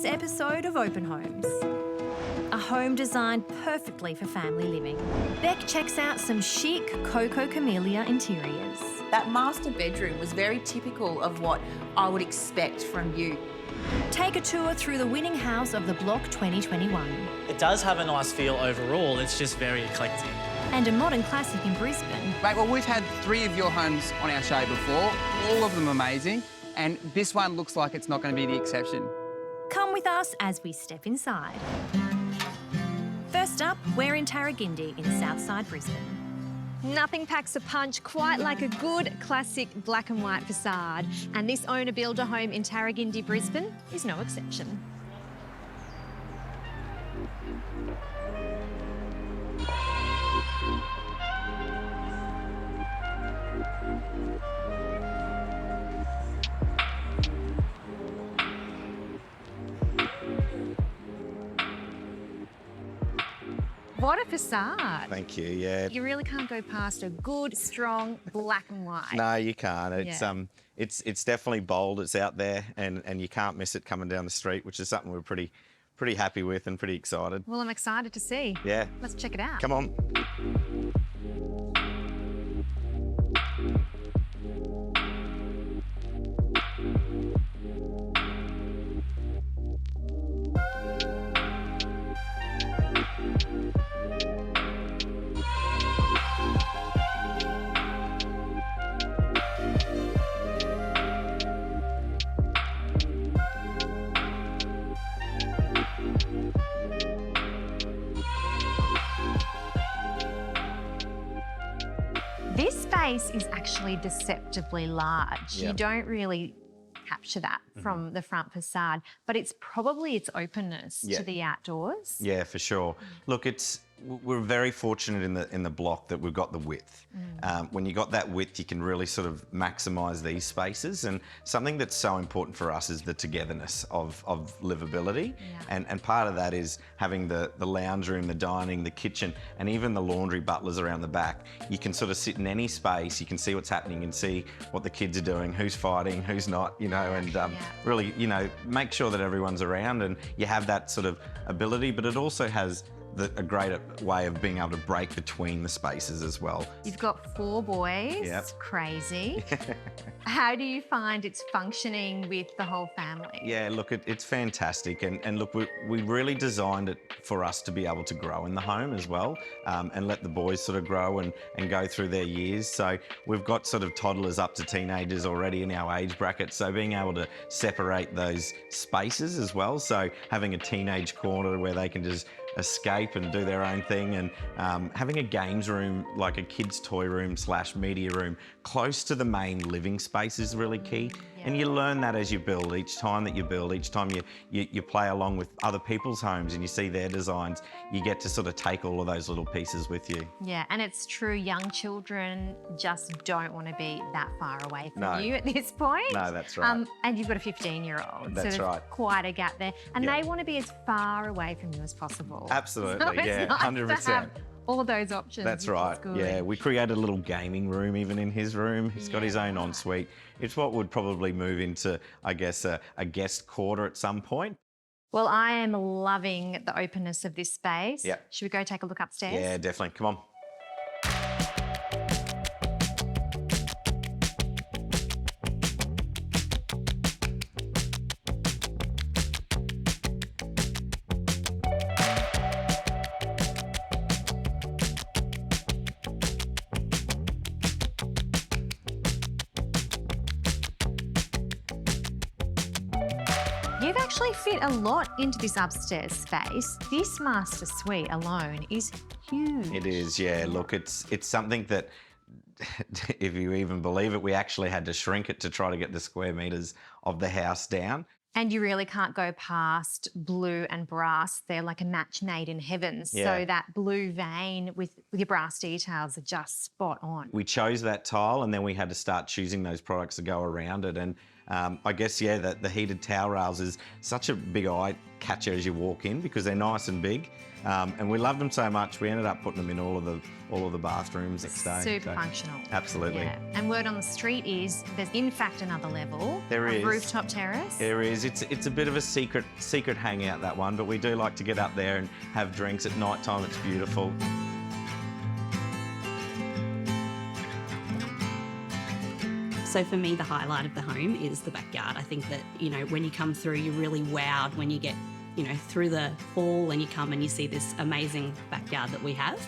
episode of Open Homes. A home designed perfectly for family living. Beck checks out some chic Coco Chameleia interiors. That master bedroom was very typical of what I would expect from you. Take a tour through the winning house of the Block 2021. It does have a nice feel overall, it's just very eclectic. And a modern classic in Brisbane. Mate, well, we've had 3 of your homes on our show before, all of them amazing, and this one looks like it's not going to be the exception. Come with us as we step inside. First up, we're in Tarragindi in Southside Brisbane. Nothing packs a punch quite like a good classic black and white facade, and this owner-builder home in Tarragindi, Brisbane is no exception. What a facade. Thank you, yeah. You really can't go past a good, strong black and white. No, you can't. It's definitely bold, it's out there, and you can't miss it coming down the street, which is something we're pretty happy with and pretty excited. Well, I'm excited to see. Yeah. Let's check it out. Come on. This space is actually deceptively large. Yep. You don't really capture that from the front facade, but it's probably its openness to the outdoors. Yeah, for sure. Look, we're very fortunate in the block that we've got the width. When you got that width, you can really sort of maximise these spaces, and something that's so important for us is the togetherness of livability. Yeah. And part of that is having the lounge room, the dining, the kitchen, and even the laundry butlers around the back. You can sort of sit in any space, you can see what's happening and see what the kids are doing, who's fighting, who's not, you know, and really, you know, make sure that everyone's around and you have that sort of ability, but it also has a great way of being able to break between the spaces as well. You've got 4 boys. Yep. Crazy. How do you find it's functioning with the whole family? Yeah, look, it's fantastic. And look, we really designed it for us to be able to grow in the home as well, and let the boys sort of grow and go through their years. So we've got sort of toddlers up to teenagers already in our age bracket. So being able to separate those spaces as well. So having a teenage corner where they can just escape and do their own thing, and having a games room, like a kids' toy room / media room, close to the main living space is really key. And you learn that as you build. Each time that you build, each time you play along with other people's homes and you see their designs, you get to sort of take all of those little pieces with you. Yeah, and it's true, young children just don't want to be that far away from you at this point. No, that's right. And you've got a 15-year-old. That's so there's right. quite a gap there. And they want to be as far away from you as possible. Absolutely, So yeah, it's nice 100%. to have all those options. That's which right. is good. Yeah, we created a little gaming room even in his room. He's got his own ensuite. It's what would probably move into, I guess, a guest quarter at some point. Well, I am loving the openness of this space. Yep. Should we go take a look upstairs? Yeah, definitely. Come on. You've actually fit a lot into this upstairs space. This master suite alone is huge. It is, yeah. Look, it's something that, if you even believe it, we actually had to shrink it to try to get the square metres of the house down. And you really can't go past blue and brass. They're like a match made in heaven. Yeah. So that blue vein with your brass details are just spot on. We chose that tile and then we had to start choosing those products to go around it. And I guess, yeah, the heated towel rails is such a big eye catcher as you walk in because they're nice and big. And we loved them so much, we ended up putting them in all of the bathrooms next day. Super functional. Absolutely. Yeah. And word on the street is there's in fact another level. There is. Rooftop terrace. There is. It's a bit of a secret hangout, that one, but we do like to get up there and have drinks at night time. It's beautiful. So for me, the highlight of the home is the backyard. I think that, you know, when you come through, you're really wowed when you get, you know, through the hall and you come and you see this amazing backyard that we have.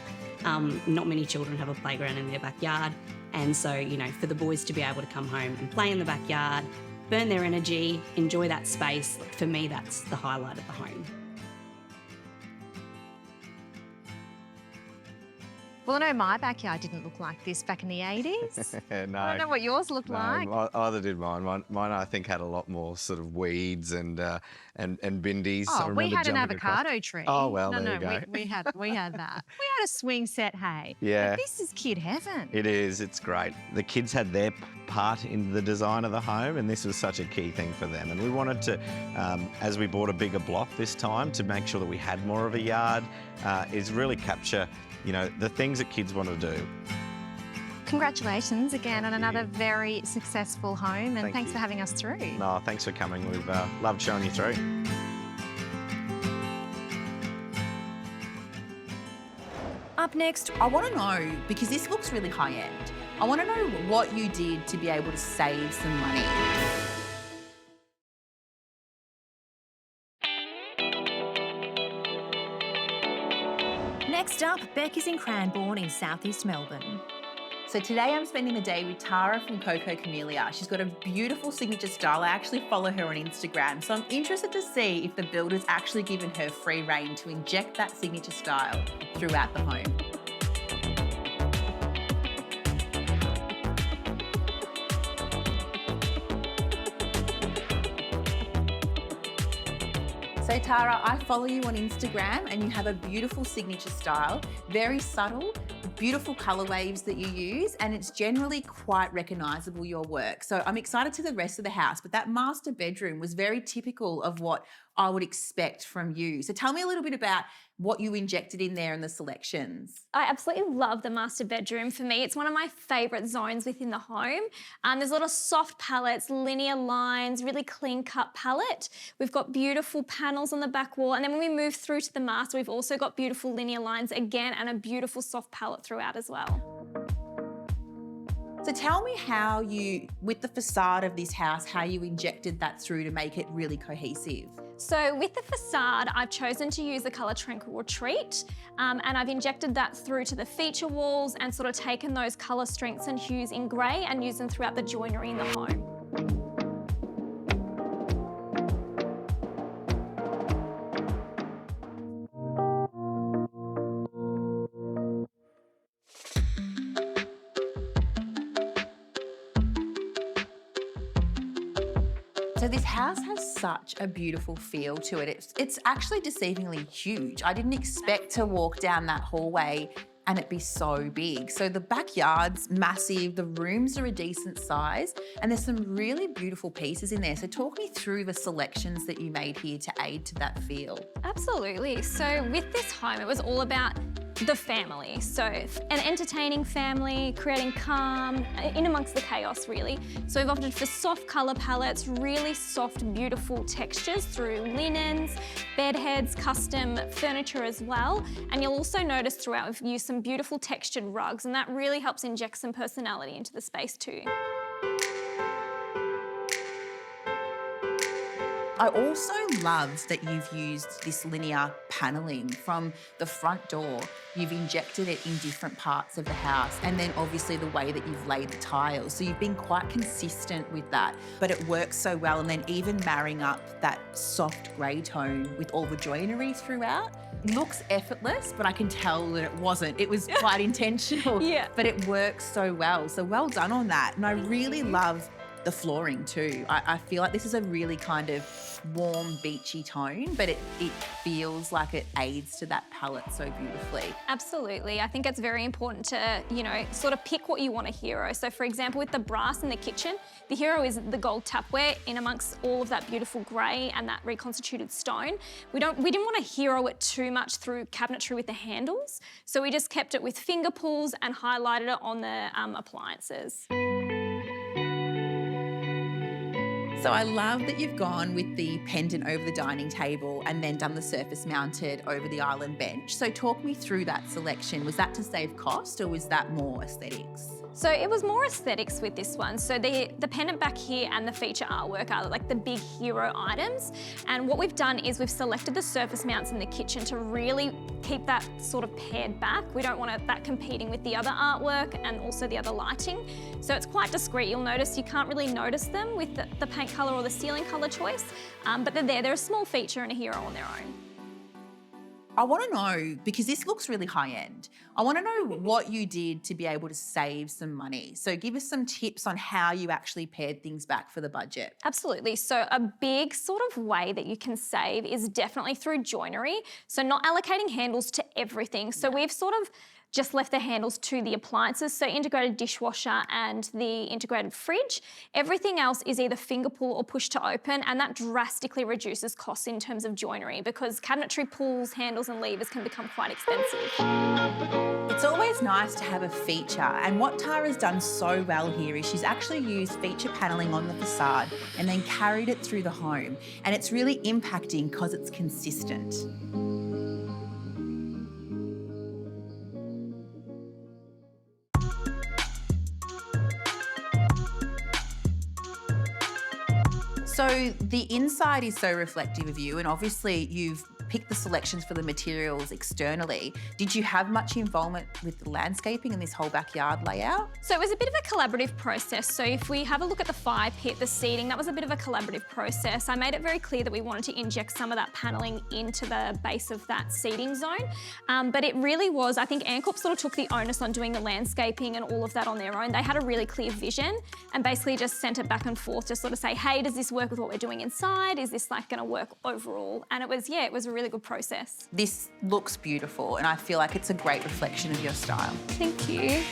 Not many children have a playground in their backyard. And so, you know, for the boys to be able to come home and play in the backyard, burn their energy, enjoy that space, for me, that's the highlight of the home. Well, I know my backyard didn't look like this back in the 80s. No. I don't know what yours looked like. Either did mine. Mine, I think, had a lot more sort of weeds and bindies. I Oh, we remember had an jumping across. avocado tree. Oh, well, no, there you go. We had that. We had a swing set, hey. Yeah. But this is kid heaven. It is. It's great. The kids had their part in the design of the home, and this was such a key thing for them. And we wanted to, as we bought a bigger block this time, to make sure that we had more of a yard, is really capture, you know, the things that kids want to do. Congratulations again on another very successful home, and Thank thanks you. for having us through. No, thanks for coming. We've loved showing you through. Up next, I want to know, because this looks really high end, I want to know what you did to be able to save some money. next up, Beck is in Cranbourne in southeast Melbourne. So today I'm spending the day with Tara from Coco Chameleia. She's got a beautiful signature style. I actually follow her on Instagram. So I'm interested to see if the builder's actually given her free rein to inject that signature style throughout the home. So Tara, I follow you on Instagram and you have a beautiful signature style, very subtle, beautiful colour waves that you use, and it's generally quite recognisable, your work. So I'm excited to the rest of the house, but that master bedroom was very typical of what I would expect from you. So tell me a little bit about what you injected in there and the selections. I absolutely love the master bedroom. For me, it's one of my favourite zones within the home. There's a lot of soft palettes, linear lines, really clean-cut palette. We've got beautiful panels on the back wall, and then when we move through to the master, we've also got beautiful linear lines again and a beautiful soft palette throughout as well. So tell me how you, with the facade of this house, how you injected that through to make it really cohesive. So with the facade, I've chosen to use the colour Tranquil Retreat, and I've injected that through to the feature walls and sort of taken those colour strengths and hues in grey and used them throughout the joinery in the home. So this house has such a beautiful feel to it. It's actually deceivingly huge. I didn't expect to walk down that hallway and it be so big. So the backyard's massive, the rooms are a decent size, and there's some really beautiful pieces in there. So talk me through the selections that you made here to aid to that feel. Absolutely. So with this home, it was all about the family. So an entertaining family, creating calm in amongst the chaos, really. So we've opted for soft colour palettes, really soft, beautiful textures through linens, bed heads, custom furniture as well. And you'll also notice throughout we've used some beautiful textured rugs, and that really helps inject some personality into the space too. I also love that you've used this linear panelling from the front door. You've injected it in different parts of the house, and then obviously the way that you've laid the tiles. So you've been quite consistent with that, but it works so well. And then even marrying up that soft grey tone with all the joinery throughout. Looks effortless, but I can tell that it wasn't. It was quite intentional, Yeah. but it works so well. So well done on that. And I really love the flooring too. I feel like this is a really kind of warm, beachy tone, but it feels like it aids to that palette so beautifully. Absolutely. I think it's very important to, you know, sort of pick what you want a hero. So for example, with the brass in the kitchen, the hero is the gold tapware in amongst all of that beautiful grey and that reconstituted stone. We didn't want to hero it too much through cabinetry with the handles, so we just kept it with finger pulls and highlighted it on the appliances. So I love that you've gone with the pendant over the dining table and then done the surface mounted over the island bench. So talk me through that selection. Was that to save cost or was that more aesthetics? So it was more aesthetics with this one. So the pendant back here and the feature artwork are like the big hero items. And what we've done is we've selected the surface mounts in the kitchen to really keep that sort of paired back. We don't want that competing with the other artwork and also the other lighting. So it's quite discreet. You'll notice you can't really notice them with the paint colour or the ceiling colour choice, but they're there. They're a small feature and a hero on their own. I want to know, because this looks really high end, I want to know what you did to be able to save some money. So give us some tips on how you actually pared things back for the budget. Absolutely. So a big sort of way that you can save is definitely through joinery. So not allocating handles to everything. So we've sort of just left the handles to the appliances, so integrated dishwasher and the integrated fridge. Everything else is either finger pull or push to open, and that drastically reduces costs in terms of joinery because cabinetry pulls, handles and levers can become quite expensive. It's always nice to have a feature, and what Tara's done so well here is she's actually used feature panelling on the facade and then carried it through the home, and it's really impacting because it's consistent. So the inside is so reflective of you, and obviously you've picked the selections for the materials externally. Did you have much involvement with the landscaping and this whole backyard layout? So it was a bit of a collaborative process. So if we have a look at the fire pit, the seating, that was a bit of a collaborative process. I made it very clear that we wanted to inject some of that panelling into the base of that seating zone. But it really was, I think Ancorp sort of took the onus on doing the landscaping and all of that on their own. They had a really clear vision and basically just sent it back and forth to sort of say, hey, does this work with what we're doing inside? Is this like gonna work overall? And it was a really good process. This looks beautiful and I feel like it's a great reflection of your style. Thank you.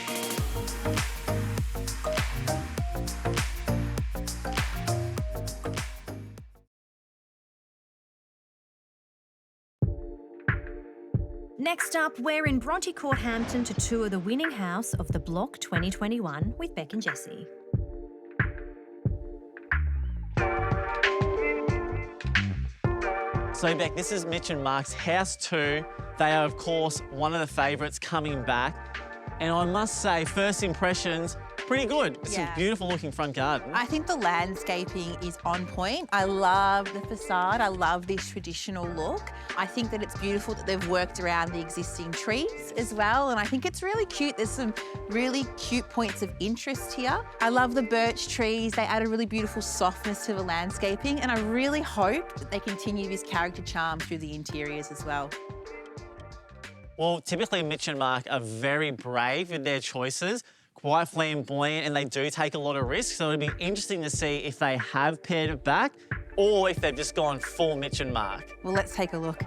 Next up, we're in Bronte Court, Hampton to tour the winning house of the Block 2021 with Beck and Jessie. So Beck, this is Mitch and Mark's house too. They are, of course, one of the favourites coming back. And I must say, first impressions, pretty good. It's a beautiful looking front garden. I think the landscaping is on point. I love the facade. I love this traditional look. I think that it's beautiful that they've worked around the existing trees as well. And I think it's really cute. There's some really cute points of interest here. I love the birch trees. They add a really beautiful softness to the landscaping. And I really hope that they continue this character charm through the interiors as well. Well, typically Mitch and Mark are very brave in their choices, quite flamboyant, and they do take a lot of risks. So it'd be interesting to see if they have paired it back or if they've just gone full Mitch and Mark. Well, let's take a look.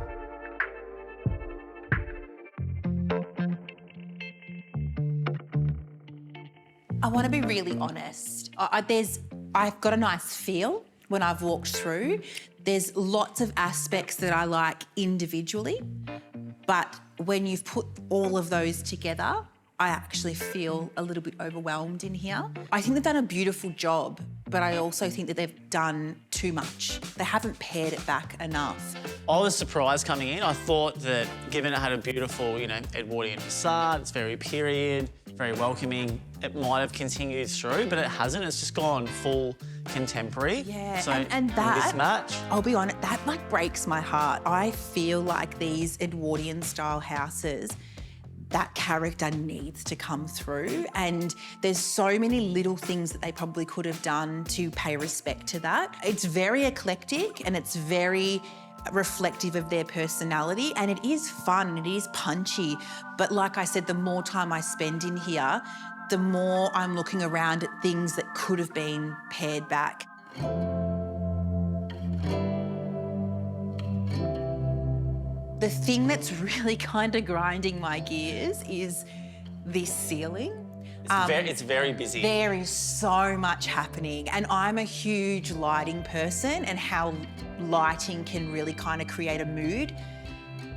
I want to be really honest. I've got a nice feel when I've walked through. There's lots of aspects that I like individually, but when you've put all of those together, I actually feel a little bit overwhelmed in here. I think they've done a beautiful job, but I also think that they've done too much. They haven't paired it back enough. I was surprised coming in. I thought that given it had a beautiful, Edwardian facade, it's very period, very welcoming, it might have continued through, but it hasn't. It's just gone full contemporary. Yeah, so and that, mismatch. I'll be honest, that breaks my heart. I feel like these Edwardian style houses, that character needs to come through, and there's so many little things that they probably could have done to pay respect to that. It's very eclectic and it's very reflective of their personality, and it is fun, it is punchy, but like I said, the more time I spend in here, the more I'm looking around at things that could have been pared back. The thing that's really kind of grinding my gears is this ceiling. It's very busy. There is so much happening, and I'm a huge lighting person, and how lighting can really kind of create a mood.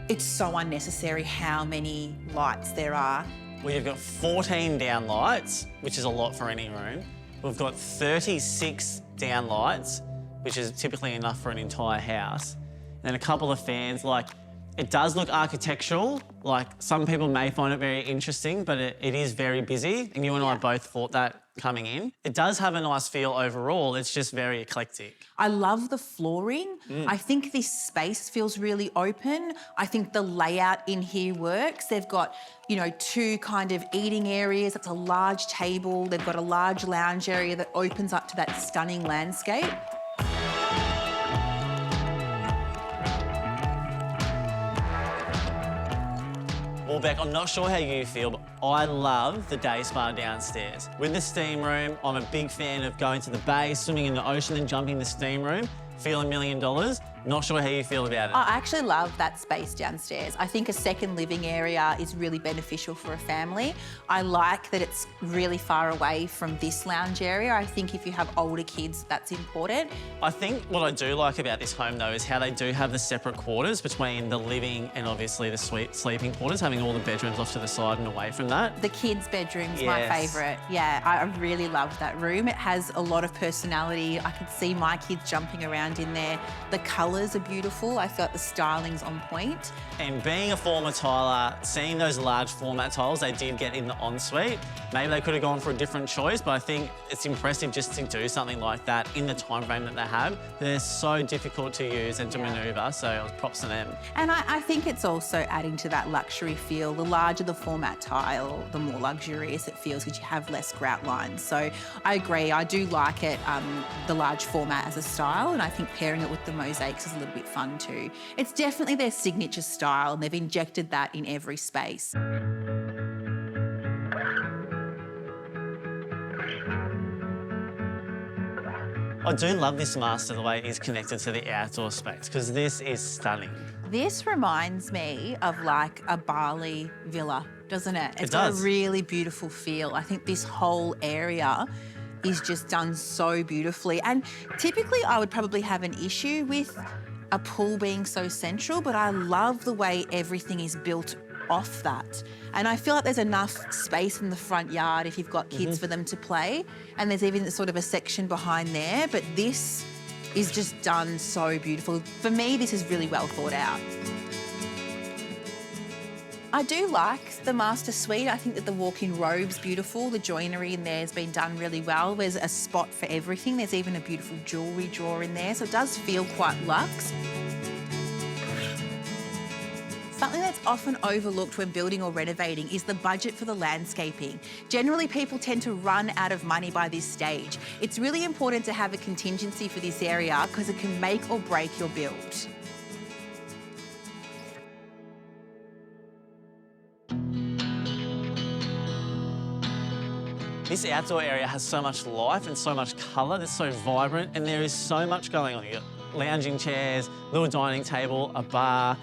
It's so unnecessary how many lights there are. We've got 14 down lights, which is a lot for any room. We've got 36 down lights, which is typically enough for an entire house. And then a couple of fans. Like, it does look architectural. Like, some people may find it very interesting, but it is very busy. And you and I both thought that coming in. It does have a nice feel overall. It's just very eclectic. I love the flooring. I think this space feels really open. I think the layout in here works. They've got, you know, 2 kind of eating areas. It's a large table. They've got a large lounge area that opens up to that stunning landscape. Well, Beck, I'm not sure how you feel, but I love the day spa downstairs. With the steam room, I'm a big fan of going to the bay, swimming in the ocean and jumping in the steam room, feeling $1 million. Not sure how you feel about it. I actually love that space downstairs. I think a second living area is really beneficial for a family. I like that it's really far away from this lounge area. I think if you have older kids, that's important. I think what I do like about this home, though, is how they do have the separate quarters between the living and obviously the sleeping quarters, having all the bedrooms off to the side and away from that. The kids' bedroom's my favourite. Yeah, I really love that room. It has a lot of personality. I could see my kids jumping around in there. The colours are beautiful. I felt the styling's on point. And being a former tiler, seeing those large format tiles they did get in the ensuite, maybe they could have gone for a different choice, but I think it's impressive just to do something like that in the time frame that they have. They're so difficult to use and to manoeuvre, so props to them. And I think it's also adding to that luxury feel. The larger the format tile, the more luxurious it feels because you have less grout lines. So I agree, I do like it, the large format as a style, and I think pairing it with the mosaics is a little bit fun too. It's definitely their signature style, and they've injected that in every space. I do love this master, the way it is connected to the outdoor space, because this is stunning. This reminds me of like a Bali villa, doesn't it? It's got a does. really beautiful feel. I think this whole area is just done so beautifully. And typically I would probably have an issue with a pool being so central, but I love the way everything is built off that. And I feel like there's enough space in the front yard if you've got kids for them to play. And there's even sort of a section behind there, but this is just done so beautiful. For me, this is really well thought out. I do like the master suite. I think that the walk-in robe's beautiful. The joinery in there has been done really well. There's a spot for everything. There's even a beautiful jewellery drawer in there, so it does feel quite luxe. Something that's often overlooked when building or renovating is the budget for the landscaping. Generally, people tend to run out of money by this stage. It's really important to have a contingency for this area because it can make or break your build. This outdoor area has so much life and so much colour. It's so vibrant, and there is so much going on. You've got lounging chairs, little dining table, a bar,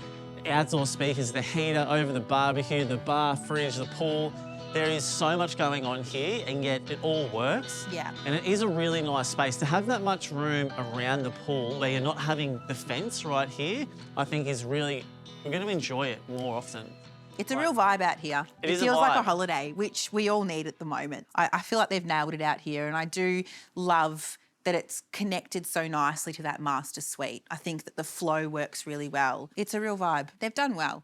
outdoor speakers, the heater over the barbecue, the bar, fridge, the pool. There is so much going on here, and yet it all works. Yeah. And it is a really nice space. To have that much room around the pool where you're not having the fence right here, I think is really, we're going to enjoy it more often. It's a real vibe out here. It is a feels like a vibe. holiday, which we all need at the moment. I feel like they've nailed it out here, and I do love that it's connected so nicely to that master suite. I think that the flow works really well. It's a real vibe. They've done well.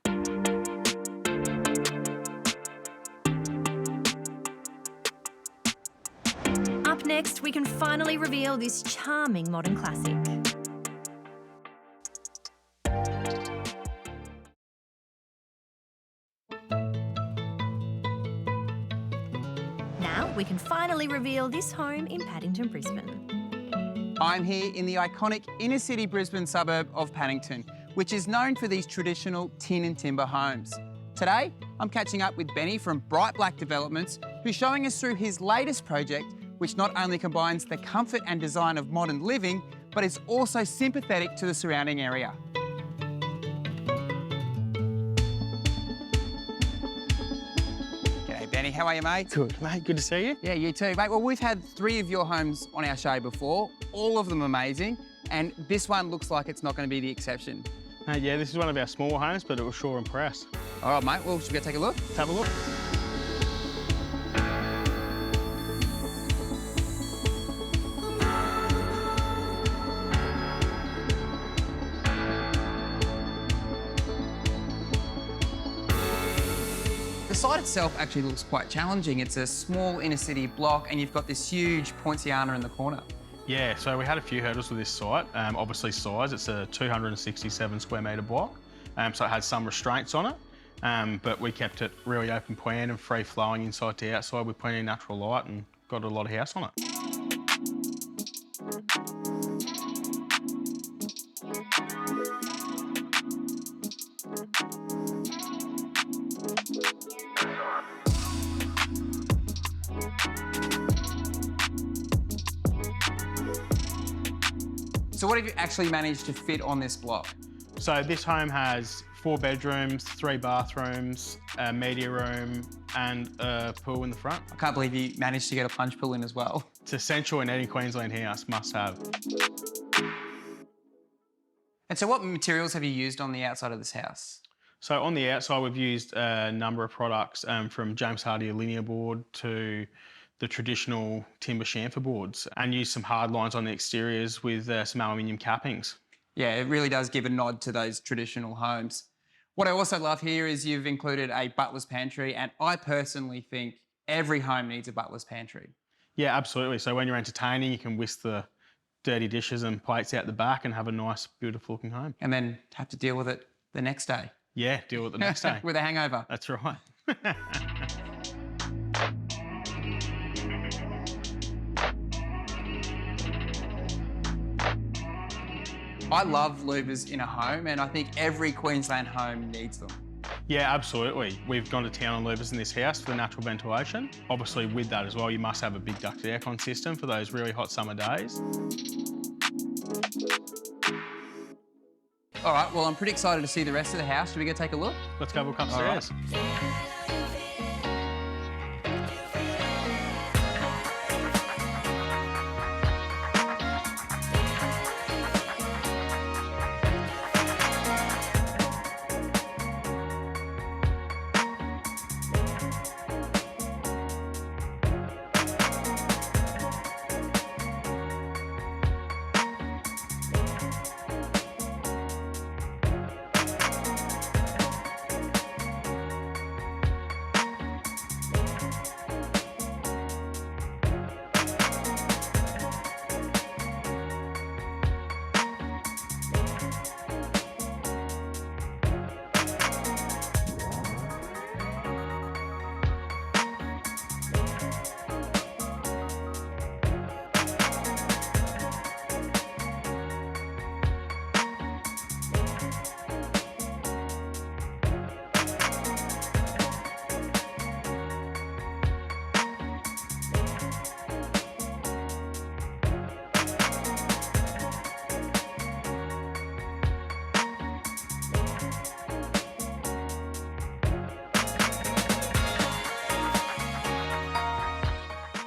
Up next, we can finally reveal this charming modern classic. Now, we can finally reveal this home in Paddington, Brisbane. I'm here in the iconic inner city Brisbane suburb of Paddington, which is known for these traditional tin and timber homes. Today, I'm catching up with Benny from Bright Black Developments, who's showing us through his latest project, which not only combines the comfort and design of modern living, but is also sympathetic to the surrounding area. G'day, Benny. How are you, mate? Good, mate. Good to see you. Yeah, you too, mate. Well, we've had 3 of your homes on our show before, all of them amazing, and this one looks like it's not going to be the exception. Yeah, this is one of our smaller homes, but it will sure impress. All right, mate. Well, should we go take a look? Let's have a look. The site itself actually looks quite challenging. It's a small inner city block and you've got this huge poinciana in the corner. Yeah, so we had a few hurdles with this site. Obviously size, it's a 267 square metre block, so it had some restraints on it, but we kept it really open plan and free flowing inside to outside with plenty of natural light and got a lot of house on it. So what have you actually managed to fit on this block? So this home has 4 bedrooms, 3 bathrooms, a media room and a pool in the front. I can't believe you managed to get a plunge pool in as well. It's essential in any Queensland house, must have. And so what materials have you used on the outside of this house? So on the outside, we've used a number of products from James Hardie linear board to the traditional timber chamfer boards and used some hard lines on the exteriors with some aluminium cappings. Yeah, it really does give a nod to those traditional homes. What I also love here is you've included a butler's pantry, and I personally think every home needs a butler's pantry. Yeah, absolutely. So when you're entertaining, you can whisk the dirty dishes and plates out the back and have a nice, beautiful looking home. And then have to deal with it the next day. Yeah, deal with it the next day. With a hangover. That's right. I love louvers in a home, and I think every Queensland home needs them. Yeah, absolutely. We've gone to town on louvers in this house for the natural ventilation. Obviously, with that as well, you must have a big ducted aircon system for those really hot summer days. All right, well, I'm pretty excited to see the rest of the house. Should we go take a look? Let's go look upstairs. All right.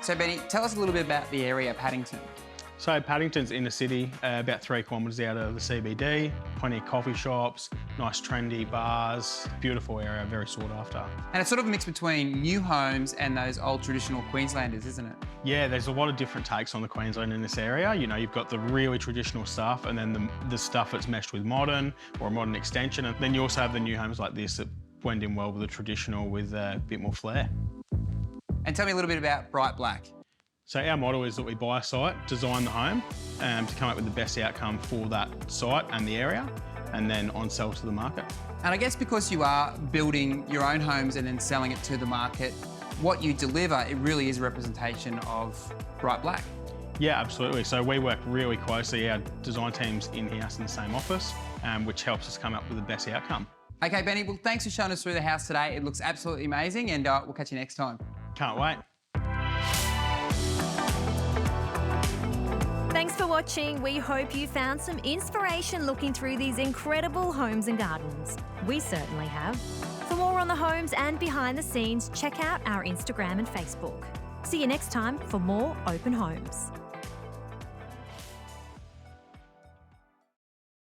So, Benny, tell us a little bit about the area, Paddington. So Paddington's in the city, about 3 kilometres out of the CBD. Plenty of coffee shops, nice trendy bars, beautiful area, very sought after. And it's sort of a mix between new homes and those old traditional Queenslanders, isn't it? Yeah, there's a lot of different takes on the Queensland in this area. You know, you've got the really traditional stuff and then the stuff that's meshed with modern or a modern extension. And then you also have the new homes like this that blend in well with the traditional with a bit more flair. And tell me a little bit about Bright Black. So our model is that we buy a site, design the home to come up with the best outcome for that site and the area, and then on-sell to the market. And I guess because you are building your own homes and then selling it to the market, what you deliver, it really is a representation of Bright Black. Yeah, absolutely. So we work really closely, our design team's in-house in the same office, which helps us come up with the best outcome. Okay, Benny, well, thanks for showing us through the house today. It looks absolutely amazing, and we'll catch you next time. Can't wait. Thanks for watching. We hope you found some inspiration looking through these incredible homes and gardens. We certainly have. For more on the homes and behind the scenes, check out our Instagram and Facebook. See you next time for more Open Homes.